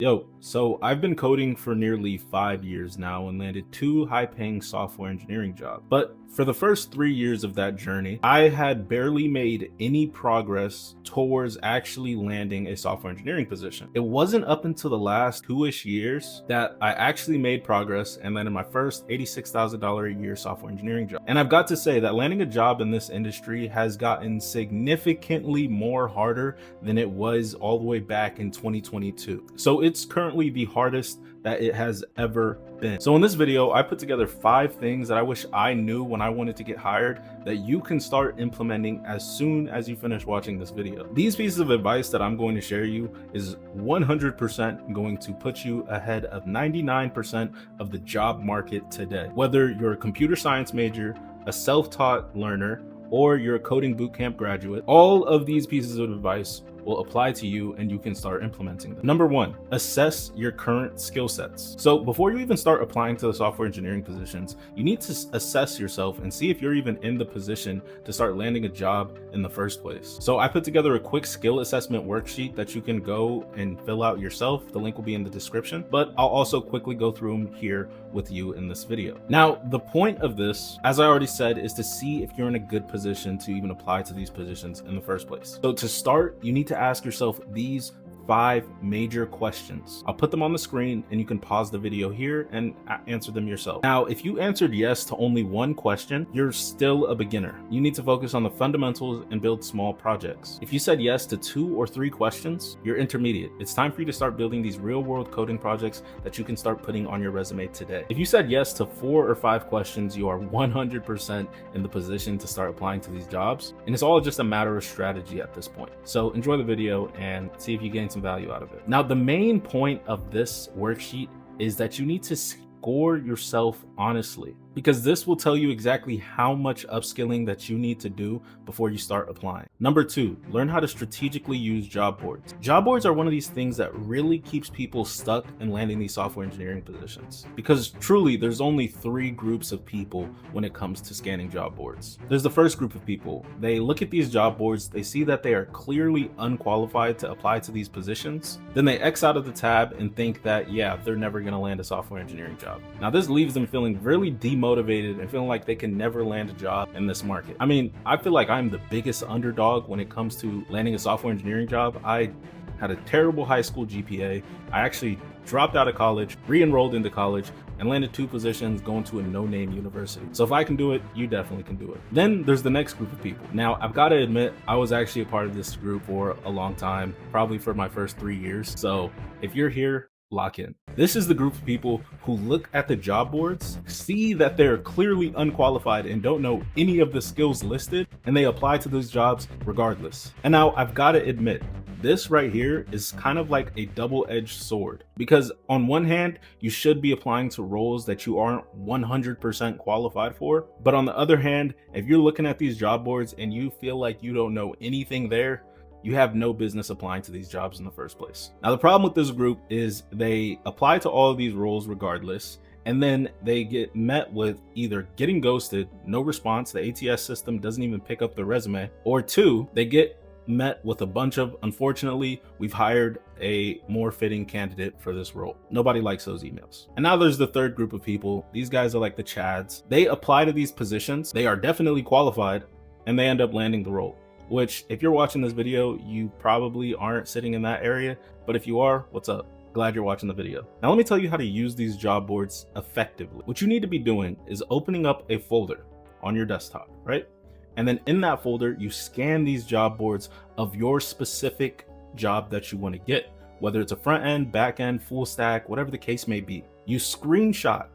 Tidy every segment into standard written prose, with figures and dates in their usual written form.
Yo, so I've been coding for nearly 5 years now and landed two high-paying software engineering jobs. But for the first 3 years of that journey, I had barely made any progress towards actually landing a software engineering position. It wasn't up until the last 2-ish years that I actually made progress and landed my first $86,000 a year software engineering job. And I've got to say that landing a job in this industry has gotten significantly more harder than it was all the way back in 2022. So it's currently the hardest that it has ever been. So in this video, I put together 5 things that I wish I knew when I wanted to get hired that you can start implementing as soon as you finish watching this video. These pieces of advice that I'm going to share you is 100% going to put you ahead of 99% of the job market today. Whether you're a computer science major, a self-taught learner, or you're a coding bootcamp graduate, all of these pieces of advice will apply to you and you can start implementing them. Number 1, assess your current skill sets. So before you even start applying to the software engineering positions, you need to assess yourself and see if you're even in the position to start landing a job in the first place. So I put together a quick skill assessment worksheet that you can go and fill out yourself. The link will be in the description, but I'll also quickly go through them here with you in this video. Now, the point of this, as I already said, is to see if you're in a good position to even apply to these positions in the first place. So to start, you need to ask yourself these 5 major questions. I'll put them on the screen and you can pause the video here and answer them yourself. Now, if you answered yes to only one question, you're still a beginner. You need to focus on the fundamentals and build small projects. If you said yes to 2 or 3 questions, you're intermediate. It's time for you to start building these real-world coding projects that you can start putting on your resume today. If you said yes to 4 or 5 questions, you are 100% in the position to start applying to these jobs. And it's all just a matter of strategy at this point. So enjoy the video and see if you gain some value out of it. Now, the main point of this worksheet is that you need to score yourself honestly, because this will tell you exactly how much upskilling that you need to do before you start applying. Number 2, learn how to strategically use job boards. Job boards are one of these things that really keeps people stuck in landing these software engineering positions, because truly there's only 3 groups of people when it comes to scanning job boards. There's the first group of people. They look at these job boards, they see that they are clearly unqualified to apply to these positions, then they X out of the tab and think that, yeah, they're never gonna land a software engineering job. Now, this leaves them feeling really demotivated and feeling like they can never land a job in this market. I mean, I feel like I'm the biggest underdog when it comes to landing a software engineering job. I had a terrible high school GPA. I actually dropped out of college, re-enrolled into college, and landed 2 positions going to a no-name university. So if I can do it, you definitely can do it. Then there's the next group of people. Now, I've got to admit, I was actually a part of this group for a long time, probably for my first 3 years. So if you're here, lock in. This is the group of people who look at the job boards, see that they're clearly unqualified and don't know any of the skills listed, and they apply to those jobs regardless. And now I've got to admit, this right here is kind of like a double-edged sword, because on one hand, you should be applying to roles that you aren't 100% qualified for. But on the other hand, if you're looking at these job boards and you feel like you don't know anything there, you have no business applying to these jobs in the first place. Now, the problem with this group is they apply to all of these roles regardless, and then they get met with either getting ghosted, no response, the ATS system doesn't even pick up the resume, or 2, they get met with a bunch of, unfortunately, we've hired a more fitting candidate for this role. Nobody likes those emails. And now there's the third group of people. These guys are like the Chads. They apply to these positions, they are definitely qualified, and they end up landing the role. Which, if you're watching this video, you probably aren't sitting in that area, but if you are, what's up? Glad you're watching the video. Now let me tell you how to use these job boards effectively. What you need to be doing is opening up a folder on your desktop, right? And then in that folder, you scan these job boards of your specific job that you want to get, whether it's a front end, back end, full stack, whatever the case may be. You screenshot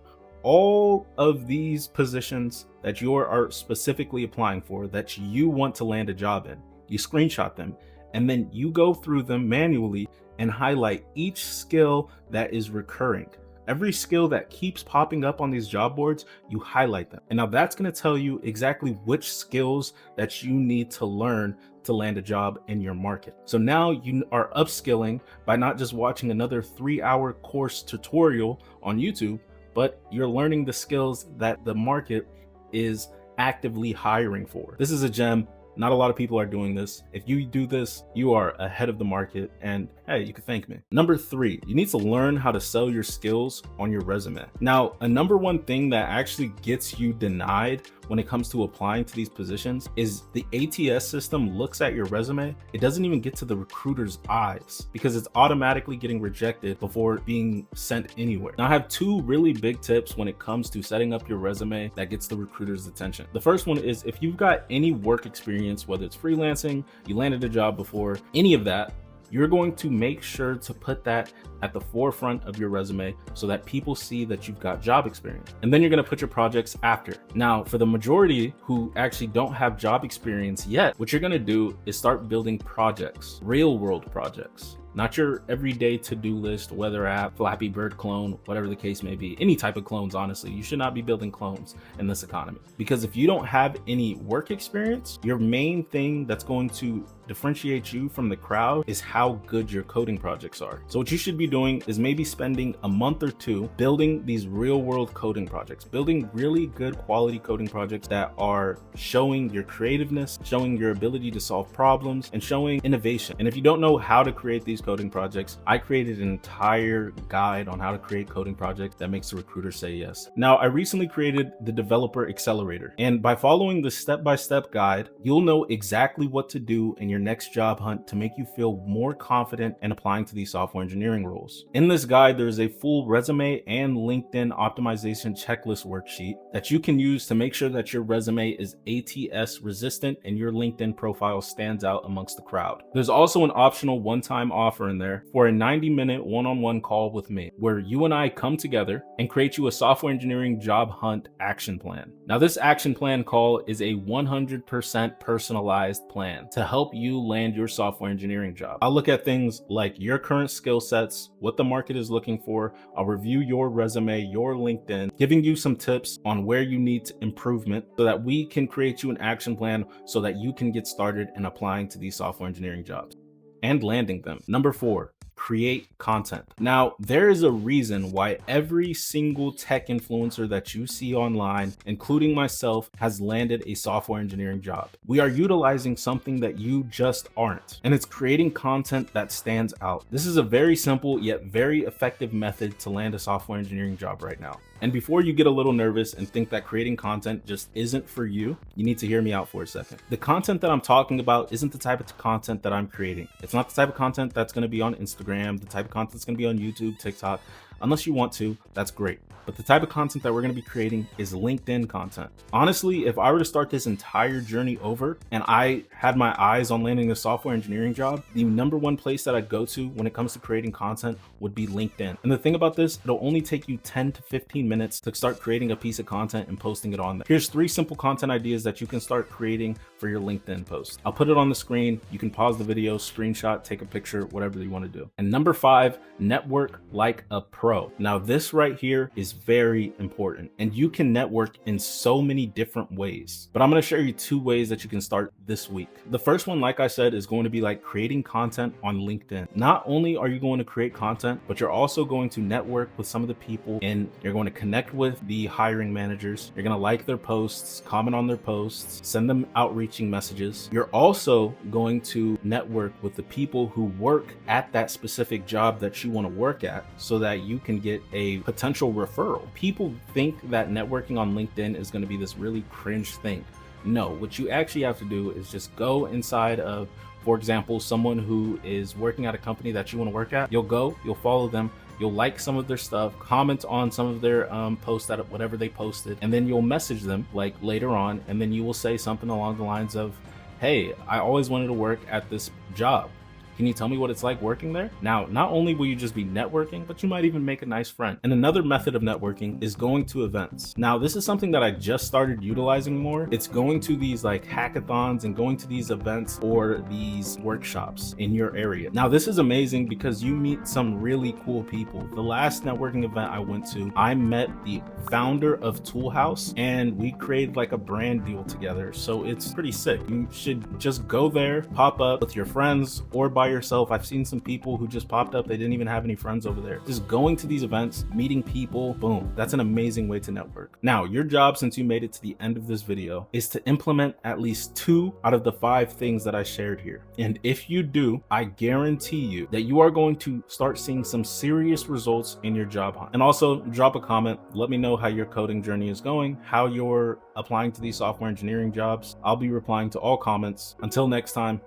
all of these positions that you are specifically applying for, that you want to land a job in. You screenshot them, and then you go through them manually and highlight each skill that is recurring. Every skill that keeps popping up on these job boards, you highlight them. And now that's going to tell you exactly which skills that you need to learn to land a job in your market. So now you are upskilling by not just watching another 3-hour course tutorial on YouTube, but you're learning the skills that the market is actively hiring for. This is a gem. Not a lot of people are doing this. If you do this, you are ahead of the market. And hey, you can thank me. Number 3, you need to learn how to sell your skills on your resume. Now, a number one thing that actually gets you denied when it comes to applying to these positions is the ATS system looks at your resume. It doesn't even get to the recruiter's eyes because it's automatically getting rejected before being sent anywhere. Now, I have 2 really big tips when it comes to setting up your resume that gets the recruiter's attention. The first one is if you've got any work experience, whether it's freelancing, you landed a job before, any of that, you're going to make sure to put that at the forefront of your resume so that people see that you've got job experience. And then you're going to put your projects after. Now, for the majority who actually don't have job experience yet, what you're going to do is start building projects, real world projects. Not your everyday to-do list, weather app, Flappy Bird clone, whatever the case may be. Any type of clones, honestly. You should not be building clones in this economy. Because if you don't have any work experience, your main thing that's going to differentiate you from the crowd is how good your coding projects are. So what you should be doing is maybe spending a month or 2 building these real world coding projects, building really good quality coding projects that are showing your creativeness, showing your ability to solve problems, and showing innovation. And if you don't know how to create these coding projects, I created an entire guide on how to create coding projects that makes the recruiter say yes. Now, I recently created the Developer Accelerator, and by following the step-by-step guide, you'll know exactly what to do in your next job hunt to make you feel more confident in applying to these software engineering roles. In this guide, there's a full resume and LinkedIn optimization checklist worksheet that you can use to make sure that your resume is ATS resistant and your LinkedIn profile stands out amongst the crowd. There's also an optional one-time offer in there for a 90-minute one-on-one call with me, where you and I come together and create you a software engineering job hunt action plan. Now, this action plan call is a 100% personalized plan to help you land your software engineering job. I'll look at things like your current skill sets, what the market is looking for. I'll review your resume, your LinkedIn, giving you some tips on where you need improvement so that we can create you an action plan so that you can get started in applying to these software engineering jobs and landing them. Number 4, create content. Now, there is a reason why every single tech influencer that you see online, including myself, has landed a software engineering job. We are utilizing something that you just aren't, and it's creating content that stands out. This is a very simple yet very effective method to land a software engineering job right now. And before you get a little nervous and think that creating content just isn't for you, you need to hear me out for a second. The content that I'm talking about isn't the type of content that I'm creating. It's not the type of content that's going to be on Instagram, the type of content that's going to be on YouTube, TikTok. Unless you want to, that's great. But the type of content that we're going to be creating is LinkedIn content. Honestly, if I were to start this entire journey over and I had my eyes on landing a software engineering job, the number one place that I'd go to when it comes to creating content would be LinkedIn. And the thing about this, it'll only take you 10 to 15 minutes to start creating a piece of content and posting it on there. Here's 3 simple content ideas that you can start creating for your LinkedIn post. I'll put it on the screen. You can pause the video, screenshot, take a picture, whatever you want to do. And number 5, network like a pro. Now, this right here is very important, and you can network in so many different ways, but I'm going to show you 2 ways that you can start this week. The first one, like I said, is going to be like creating content on LinkedIn. Not only are you going to create content, but you're also going to network with some of the people, and you're going to connect with the hiring managers. You're going to like their posts, comment on their posts, send them outreaching messages. You're also going to network with the people who work at that specific job that you want to work at so that you can get a potential referral. People think that networking on LinkedIn is going to be this really cringe thing. No, what you actually have to do is just go inside of, for example, someone who is working at a company that you want to work at. You'll follow them, you'll like some of their stuff, comment on some of their posts, that whatever they posted, and then you'll message them like later on, and then you will say something along the lines of, hey, I always wanted to work at this job. Can you tell me what it's like working there? Now, not only will you just be networking, but you might even make a nice friend. And another method of networking is going to events. Now, this is something that I just started utilizing more. It's going to these like hackathons and going to these events or these workshops in your area. Now, this is amazing because you meet some really cool people. The last networking event I went to, I met the founder of Tool House, and we created like a brand deal together. So it's pretty sick. You should just go there, pop up with your friends or by yourself. I've seen some people who just popped up, they didn't even have any friends over there. Just going to these events, meeting people, boom, that's an amazing way to network. Now, your job, since you made it to the end of this video, is to implement at least 2 out of the 5 things that I shared here. And if you do, I guarantee you that you are going to start seeing some serious results in your job hunt. And also drop a comment, let me know how your coding journey is going, how you're applying to these software engineering jobs. I'll be replying to all comments. Until next time,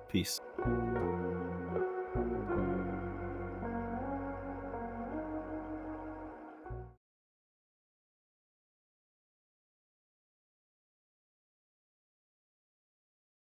peace.